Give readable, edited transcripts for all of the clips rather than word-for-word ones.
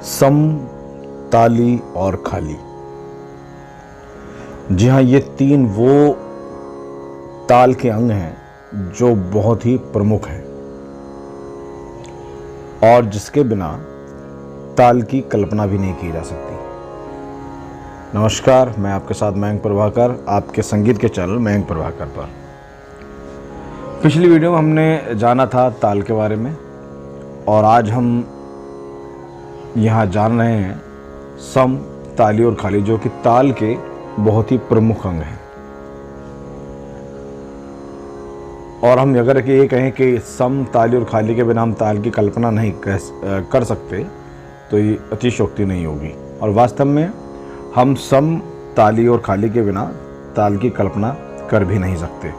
सम, ताली और खाली। जी हाँ, ये तीन वो ताल के अंग हैं जो बहुत ही प्रमुख हैं और जिसके बिना ताल की कल्पना भी नहीं की जा सकती। नमस्कार, मैं आपके साथ मयंक प्रभाकर, आपके संगीत के चैनल मयंक प्रभाकर पर। पिछली वीडियो में हमने जाना था ताल के बारे में और आज हम यहाँ जान रहे हैं सम, ताली और खाली, जो कि ताल के बहुत ही प्रमुख अंग हैं। और हम अगर ये कहें कि सम, ताली और खाली के बिना हम ताल की कल्पना नहीं कर सकते तो ये अतिशयोक्ति नहीं होगी। और वास्तव में हम सम, ताली और खाली के बिना ताल की कल्पना कर भी नहीं सकते।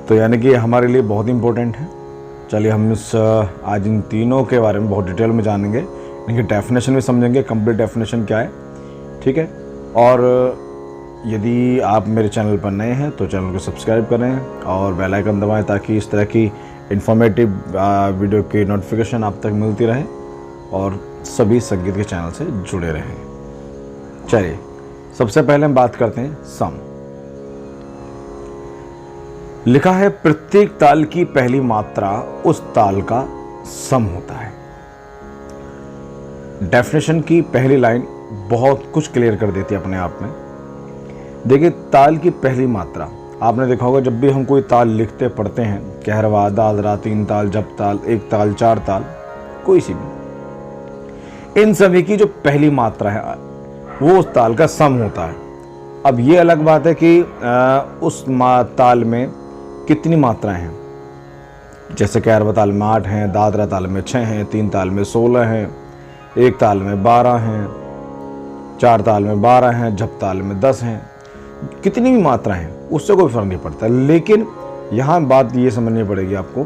तो यानी कि हमारे लिए बहुत इम्पोर्टेंट है। चलिए हम आज इन तीनों के बारे में बहुत डिटेल में जानेंगे, इनकी डेफिनेशन भी समझेंगे, कंप्लीट डेफिनेशन क्या है, ठीक है। और यदि आप मेरे चैनल पर नए हैं तो चैनल को सब्सक्राइब करें और बेल आइकन दबाएं ताकि इस तरह की इन्फॉर्मेटिव वीडियो की नोटिफिकेशन आप तक मिलती रहे और सभी संगीत के चैनल से जुड़े रहें। चलिए सबसे पहले हम बात करते हैं सम। लिखा है प्रत्येक ताल की पहली मात्रा उस ताल का सम होता है। डेफिनेशन की पहली लाइन बहुत कुछ क्लियर कर देती है अपने आप में। देखिए, ताल की पहली मात्रा, आपने देखा होगा जब भी हम कोई ताल लिखते पढ़ते हैं, कहरवा, दादरा, तीन ताल, जप ताल, एक ताल, चार ताल, कोई सी भी, इन सभी की जो पहली मात्रा है वो उस ताल का सम होता है। अब ये अलग बात है कि उस ताल में कितनी मात्राएं हैं। जैसे कहरवा ताल में 8 हैं, दादरा ताल में 6 हैं, तीन ताल में 16 हैं, एक ताल में 12 हैं, चार ताल में 12 हैं, झप ताल में 10 हैं। कितनी भी मात्रा हैं उससे कोई फर्क नहीं पड़ता। लेकिन यहां बात ये समझनी पड़ेगी आपको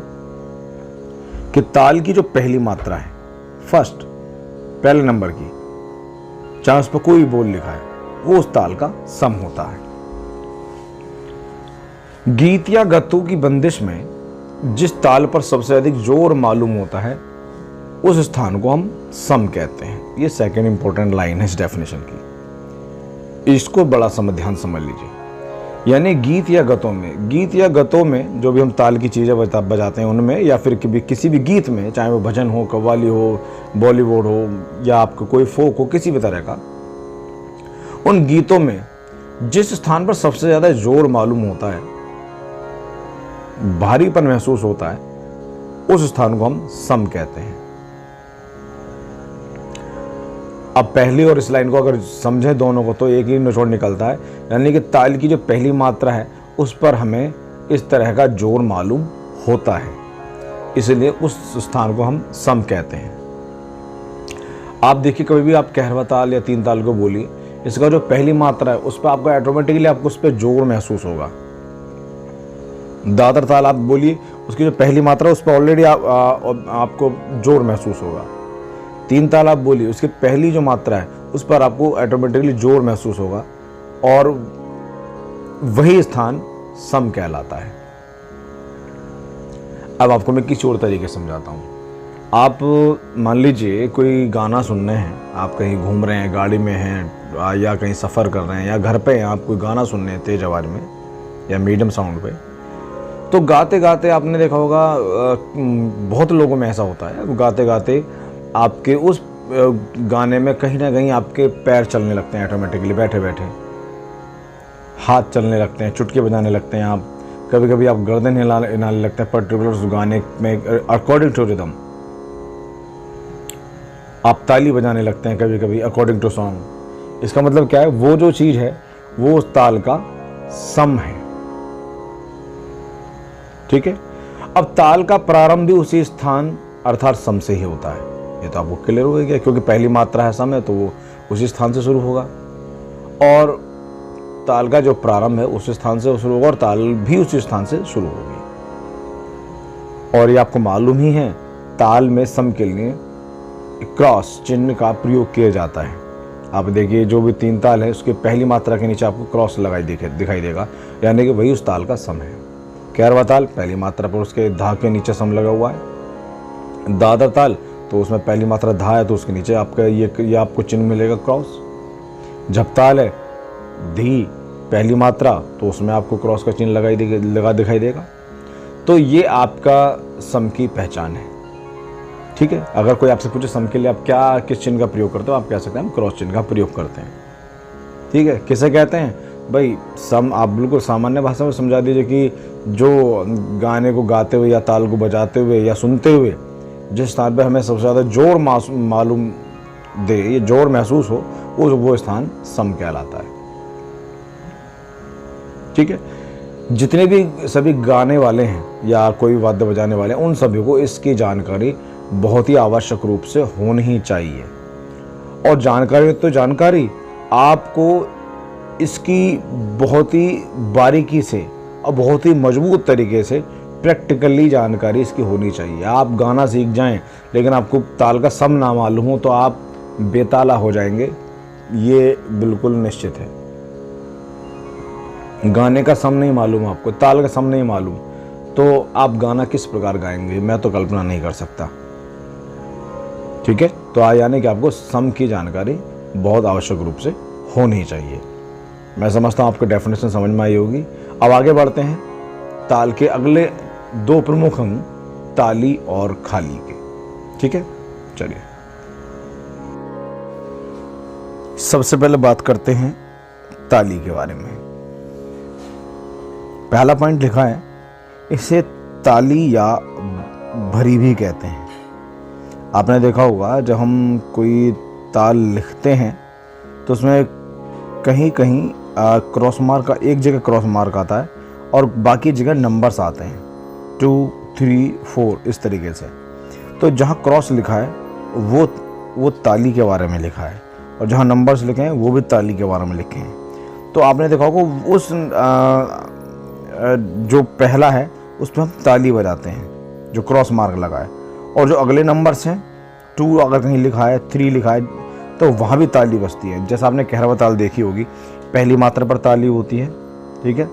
कि ताल की जो पहली मात्रा है, फर्स्ट, पहले नंबर की, चाहे उस पर कोई बोल लिखा है, वो उस ताल का सम होता है। गीत या गत्तों की बंदिश में जिस ताल पर सबसे अधिक जोर मालूम होता है उस स्थान को हम सम कहते हैं। ये सेकंड इंपॉर्टेंट लाइन है इस डेफिनेशन की, इसको बड़ा ध्यान समझ लीजिए। यानी गीत या गतों में जो भी हम ताल की चीज़ें बजाते हैं उनमें, या फिर किसी भी गीत में, चाहे वो भजन हो, कव्वाली हो, बॉलीवुड हो या आपका कोई फोक हो, किसी भी तरह का, उन गीतों में जिस स्थान पर सबसे ज़्यादा जोर मालूम होता है, भारीपन महसूस होता है, उस स्थान को हम सम कहते हैं। अब पहली और इस लाइन को अगर समझें दोनों को तो एक ही निचोड़ निकलता है, यानी कि ताल की जो पहली मात्रा है उस पर हमें इस तरह का जोर मालूम होता है, इसलिए उस स्थान को हम सम कहते हैं। आप देखिए, कभी भी आप कहरवा ताल या तीन ताल को बोलिए, इसका जो पहली मात्रा है उस पर आपको ऑटोमेटिकली आपको उस पर जोर महसूस होगा। दादर ताल आप बोलिए, उसकी जो पहली मात्रा है उस पर ऑलरेडी आपको जोर महसूस होगा। तीन ताल आप बोलिए, उसकी पहली जो मात्रा है उस पर आपको ऑटोमेटिकली जोर महसूस होगा और वही स्थान सम कहलाता है। अब आपको मैं किसी और तरीके से समझाता हूँ। आप मान लीजिए कोई गाना सुन रहे हैं, आप कहीं घूम रहे हैं, गाड़ी में हैं या कहीं सफ़र कर रहे हैं या घर पे हैं, आप कोई गाना सुन रहे हैं तेज आवाज़ में या मीडियम साउंड पे, तो गाते गाते आपने देखा होगा बहुत लोगों में ऐसा होता है, गाते गाते आपके उस गाने में कहीं ना कहीं आपके पैर चलने लगते हैं ऑटोमेटिकली, बैठे बैठे हाथ चलने लगते हैं, चुटकी बजाने लगते हैं, आप कभी कभी आप गर्दन हिलाने लगते हैं पर्टिकुलर उस गाने में अकॉर्डिंग टू रिदम, आप ताली बजाने लगते हैं कभी कभी अकॉर्डिंग टू सॉन्ग। इसका मतलब क्या है, वो जो चीज़ है वो उस ताल का सम है, ठीक है। अब ताल का प्रारंभ भी उसी स्थान अर्थात सम से ही होता है। ये तो आपको क्लियर हो गया, क्योंकि पहली मात्रा है सम है तो वो उसी स्थान से शुरू होगा और ताल का जो प्रारंभ है उस स्थान से शुरू होगा और ताल भी उसी स्थान से शुरू होगी। और ये आपको मालूम ही है, ताल में सम के लिए क्रॉस चिन्ह का प्रयोग किया जाता है। आप देखिए, जो भी तीन ताल है उसके पहली मात्रा के नीचे आपको क्रॉस दिखाई देगा, यानी कि वही उस ताल का सम है। कहरवा ताल पहली मात्रा पर उसके धा के नीचे सम लगा हुआ है, दादर ताल तो उसमें पहली मात्रा धा है तो उसके नीचे आपका ये आपको चिन्ह मिलेगा क्रॉस। जब ताल है धी पहली मात्रा तो उसमें आपको क्रॉस का चिन्ह लगा दिखाई देगा। तो ये आपका सम की पहचान है। ठीक है, अगर कोई आपसे पूछे सम के लिए आप किस चिन्ह का प्रयोग करते हो, आप कह सकते हैं हम क्रॉस चिन्ह का प्रयोग करते हैं। ठीक है, किसे कहते हैं भाई सम, आप बिल्कुल सामान्य भाषा में समझा दीजिए कि जो गाने को गाते हुए या ताल को बजाते हुए या सुनते हुए जिस स्थान पे हमें सबसे ज़्यादा जोर मालूम दे, ये जोर महसूस हो, वो स्थान सम कहलाता है। ठीक है, जितने भी सभी गाने वाले हैं या कोई वाद्य बजाने वाले हैं उन सभी को इसकी जानकारी बहुत ही आवश्यक रूप से होनी ही चाहिए। और जानकारी आपको इसकी बहुत ही बारीकी से और बहुत ही मजबूत तरीके से प्रैक्टिकली जानकारी इसकी होनी चाहिए। आप गाना सीख जाएं लेकिन आपको ताल का सम ना मालूम हो तो आप बेताला हो जाएंगे, ये बिल्कुल निश्चित है। गाने का सम नहीं मालूम आपको, ताल का सम नहीं मालूम, तो आप गाना किस प्रकार गाएंगे मैं तो कल्पना नहीं कर सकता। ठीक है, तो यानी कि आपको सम की जानकारी बहुत आवश्यक रूप से होनी चाहिए। मैं समझता हूँ आपको डेफिनेशन समझ में आई होगी। अब आगे बढ़ते हैं ताल के अगले दो प्रमुख अंग ताली और खाली के। ठीक है, चलिए सबसे पहले बात करते हैं ताली के बारे में। पहला पॉइंट लिखा है, इसे ताली या भरी भी कहते हैं। आपने देखा होगा जब हम कोई ताल लिखते हैं तो उसमें कहीं कहीं क्रॉस मार्क का, एक जगह क्रॉस मार्क आता है और बाकी जगह नंबर्स आते हैं 2, 3, 4 इस तरीके से। तो जहाँ क्रॉस लिखा है वो ताली के बारे में लिखा है और जहाँ नंबर्स लिखे हैं वो भी ताली के बारे में लिखे हैं। तो आपने देखा होगा उस जो पहला है उस पर हम ताली बजाते हैं जो क्रॉस मार्क लगा है, और जो अगले नंबर्स हैं 2 अगर कहीं लिखा है, 3 लिखा है तो वहाँ भी ताली बजती है। जैसा आपने कहरवा ताल देखी होगी, पहली मात्रा पर ताली होती है। ठीक है,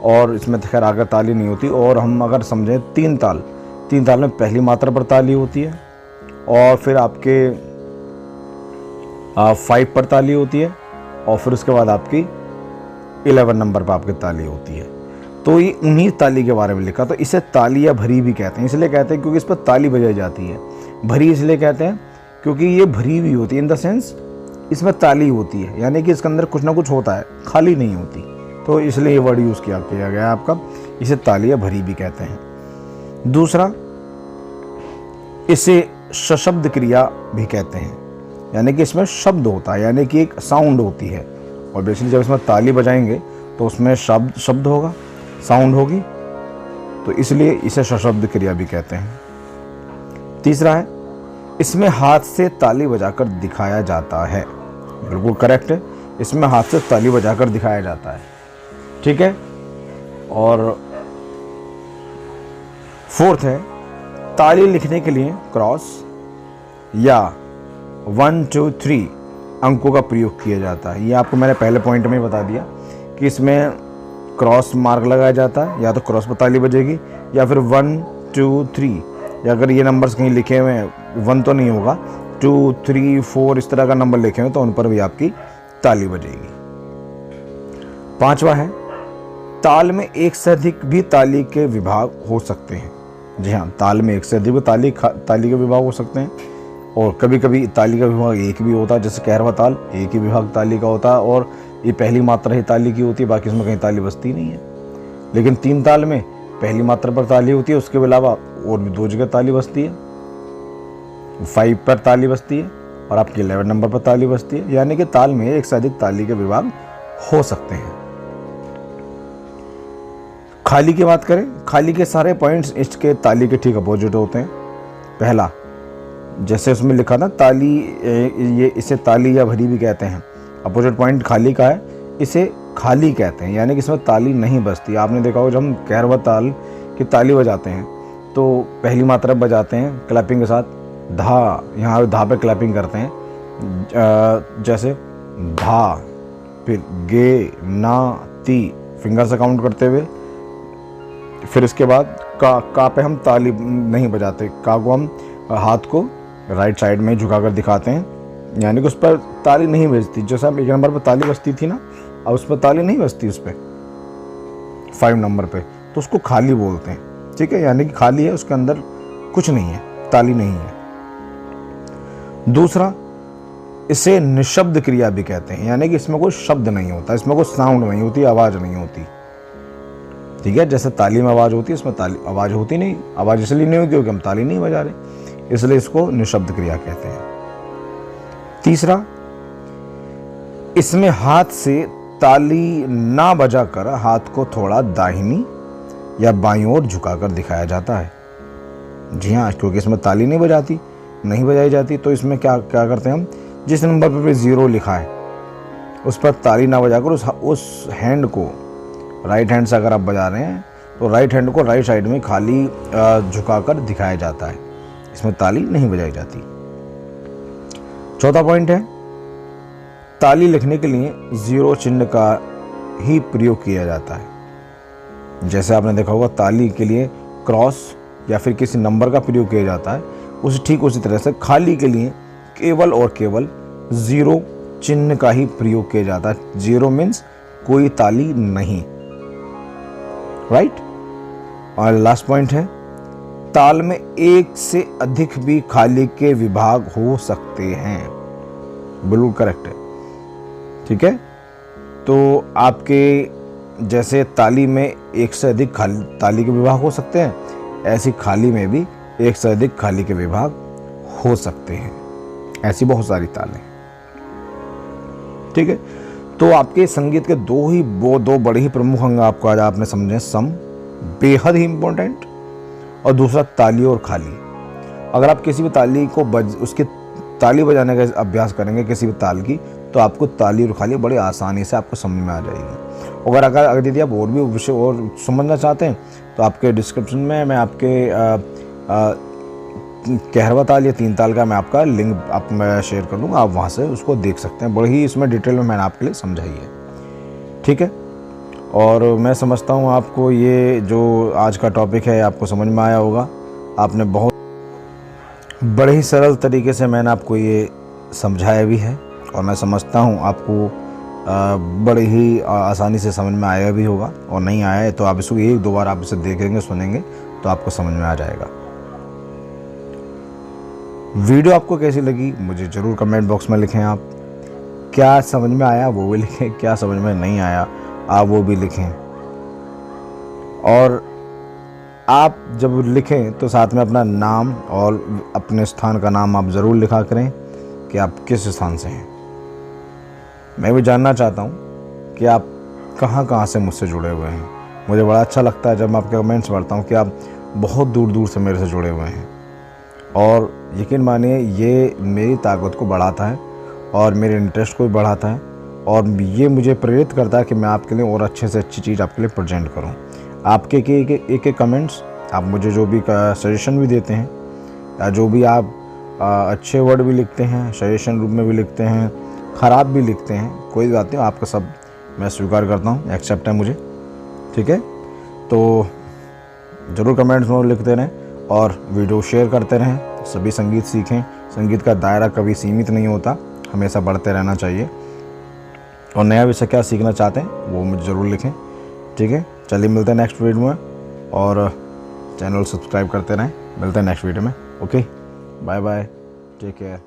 और इसमें खैर आगे ताली नहीं होती। और हम अगर समझें तीन ताल में पहली मात्रा पर ताली होती है और फिर आपके 5 पर ताली होती है और फिर उसके बाद आपकी 11 नंबर पर आपकी ताली होती है। तो ये उन्हीं ताली के बारे में लिखा। तो इसे ताली या भरी भी कहते हैं। इसलिए कहते हैं क्योंकि इस पर ताली बजाई जाती है। भरी इसलिए कहते हैं क्योंकि ये भरी हुई होती है, इन द सेंस इसमें ताली होती है, यानी कि इसके अंदर कुछ ना कुछ होता है, खाली नहीं होती। तो इसलिए ये वर्ड यूज़ किया गया है आपका, इसे ताली या भरी भी कहते हैं। दूसरा, इसे सशब्द क्रिया भी कहते हैं, यानी कि इसमें शब्द होता है, यानी कि एक साउंड होती है। और बेसिकली जब इसमें ताली बजाएंगे तो उसमें शब्द होगा, साउंड होगी, तो इसलिए इसे सशब्द क्रिया भी कहते हैं। तीसरा है, इसमें हाथ से ताली बजाकर दिखाया जाता है। बिल्कुल करेक्ट है, इसमें हाथ से ताली बजाकर दिखाया जाता है। ठीक है, और फोर्थ है, ताली लिखने के लिए क्रॉस या 1, 2, 3 अंकों का प्रयोग किया जाता है। ये आपको मैंने पहले पॉइंट में ही बता दिया कि इसमें क्रॉस मार्क लगाया जाता है, या तो क्रॉस पर ताली बजेगी या फिर 1, 2, 3, या अगर ये नंबर्स कहीं लिखे हुए हैं 1 तो नहीं होगा, 2, 3, 4 इस तरह का नंबर लिखे हुए तो उन पर भी आपकी ताली बजेगी। पांचवा है, ताल में एक से अधिक भी ताली के विभाग हो सकते हैं। जी हाँ, ताल में एक से अधिक ताली के विभाग हो सकते हैं, और कभी कभी ताली का विभाग एक भी होता है, जैसे कहरवा ताल एक ही विभाग ताली का होता है और ये पहली मात्रा ही ताली की होती है, बाकी इसमें कहीं ताली बजती नहीं है। लेकिन 3 ताल में पहली मात्रा पर ताली होती है, उसके अलावा और भी 2 जगह ताली बजती है। 5 पर ताली बजती है और आपकी 11 नंबर पर ताली बजती है, यानी कि ताल में एक से अधिक ताली के विभाग हो सकते हैं। खाली की बात करें, खाली के सारे पॉइंट्स इसके ताली के ठीक अपोजिट होते हैं। पहला, जैसे उसमें लिखा था ताली, ये इसे ताली या भरी भी कहते हैं। अपोजिट पॉइंट खाली का है, इसे खाली कहते हैं, यानी कि इसमें ताली नहीं बजती। आपने देखा होगा जब हम कहरवा ताल की ताली बजाते हैं तो पहली मात्रा बजाते हैं क्लैपिंग के साथ, धा, यहाँ धा पे क्लैपिंग करते हैं, जैसे धा, फिर गे, ना, ती, फिंगर से काउंट करते हुए, फिर इसके बाद का पे हम ताली नहीं बजाते, का को हम हाथ को राइट साइड में झुका कर दिखाते हैं, यानी कि उस पर ताली नहीं बजती। जैसे अब 1 नंबर पर ताली बजती थी ना, अब उस पर ताली नहीं बजती, उस पर 5 नंबर पे, तो उसको खाली बोलते हैं। ठीक है, यानी कि खाली है, उसके अंदर कुछ नहीं है, ताली नहीं है। दूसरा, इसे निशब्द क्रिया भी कहते हैं, यानी कि इसमें कोई शब्द नहीं होता, इसमें कोई साउंड नहीं होती, आवाज नहीं होती। ठीक है, जैसे ताली में आवाज होती है, इसमें ताली आवाज होती नहीं। आवाज इसलिए नहीं होती क्योंकि हम ताली नहीं बजा रहे, इसलिए इसको निशब्द क्रिया कहते हैं। तीसरा, इसमें हाथ से ताली ना बजाकर हाथ को थोड़ा दाहिनी या बाईं ओर झुकाकर दिखाया जाता है। जी हाँ, क्योंकि इसमें ताली नहीं बजाई जाती, तो इसमें क्या करते हैं हम, जिस नंबर पर 0 लिखा है उस पर ताली ना बजाकर उस हैंड को, राइट हैंड से अगर आप बजा रहे हैं तो राइट हैंड को राइट साइड में खाली झुकाकर दिखाया जाता है, इसमें ताली नहीं बजाई जाती। चौथा पॉइंट है, ताली लिखने के लिए 0 चिन्ह का ही प्रयोग किया जाता है। जैसे आपने देखा होगा ताली के लिए क्रॉस या फिर किसी नंबर का प्रयोग किया जाता है, ठीक उसी तरह से खाली के लिए केवल और केवल 0 चिन्ह का ही प्रयोग किया जाता है। 0 मीन्स कोई ताली नहीं, राइट। और लास्ट पॉइंट है, ताल में 1 से अधिक भी खाली के विभाग हो सकते हैं। बिल्कुल करेक्ट है। ठीक है, तो आपके जैसे ताली में 1 से अधिक ताली के विभाग हो सकते हैं, ऐसी खाली में भी 1 से अधिक खाली के विभाग हो सकते हैं। ऐसी बहुत सारी तालें। ठीक है, तो आपके संगीत के दो बड़े ही प्रमुख अंग आपको आज आपने समझे, सम बेहद ही इंपॉर्टेंट, और दूसरा ताली और खाली। अगर आप किसी भी ताली को उसकी ताली बजाने का अभ्यास करेंगे किसी भी ताल की, तो आपको ताली और खाली बड़ी आसानी से आपको समझ में आ जाएगी। अगर यदि आप और भी विषय और समझना चाहते हैं तो आपके डिस्क्रिप्शन में मैं आपके कहरवा ताल या 3 ताल का मैं आपका लिंक मैं शेयर कर दूँगा, आप वहाँ से उसको देख सकते हैं। बड़ी ही इसमें डिटेल में मैंने आपके लिए समझाई है। ठीक है, और मैं समझता हूँ आपको ये जो आज का टॉपिक है आपको समझ में आया होगा। आपने बहुत बड़े ही सरल तरीके से मैंने आपको ये समझाया भी है, और मैं समझता हूँ आपको बड़े ही आसानी से समझ में आया भी होगा। और नहीं आया है तो आप इसको 1-2 बार आप इसे देखेंगे, सुनेंगे तो आपको समझ में आ जाएगा। वीडियो आपको कैसी लगी मुझे ज़रूर कमेंट बॉक्स में लिखें। आप क्या समझ में आया वो भी लिखें, क्या समझ में नहीं आया आप वो भी लिखें। और आप जब लिखें तो साथ में अपना नाम और अपने स्थान का नाम आप ज़रूर लिखा करें कि आप किस स्थान से हैं। मैं भी जानना चाहता हूँ कि आप कहाँ से मुझसे जुड़े हुए हैं। मुझे बड़ा अच्छा लगता है जब मैं आपके कमेंट्स पढ़ता हूँ कि आप बहुत दूर से मेरे से जुड़े हुए हैं, और यकीन मानिए ये मेरी ताकत को बढ़ाता है और मेरे इंटरेस्ट को भी बढ़ाता है, और ये मुझे प्रेरित करता है कि मैं आपके लिए और अच्छे से अच्छी चीज़ आपके लिए प्रेजेंट करूं। आपके एक कमेंट्स, आप मुझे जो भी सजेशन भी देते हैं, या जो भी आप अच्छे वर्ड भी लिखते हैं, सजेशन रूप में भी लिखते हैं, ख़राब भी लिखते हैं, कोई बात नहीं, आपका सब मैं स्वीकार करता हूँ, एक्सेप्ट है मुझे। ठीक है, तो ज़रूर कमेंट्स में लिखते रहें और वीडियो शेयर करते रहें। सभी संगीत सीखें। संगीत का दायरा कभी सीमित नहीं होता, हमेशा बढ़ते रहना चाहिए। और नया विषय क्या सीखना चाहते हैं वो मुझे ज़रूर लिखें। ठीक है, चलिए मिलते हैं नेक्स्ट वीडियो में, और चैनल सब्सक्राइब करते रहें। मिलते हैं नेक्स्ट वीडियो में। Okay, bye bye, take care.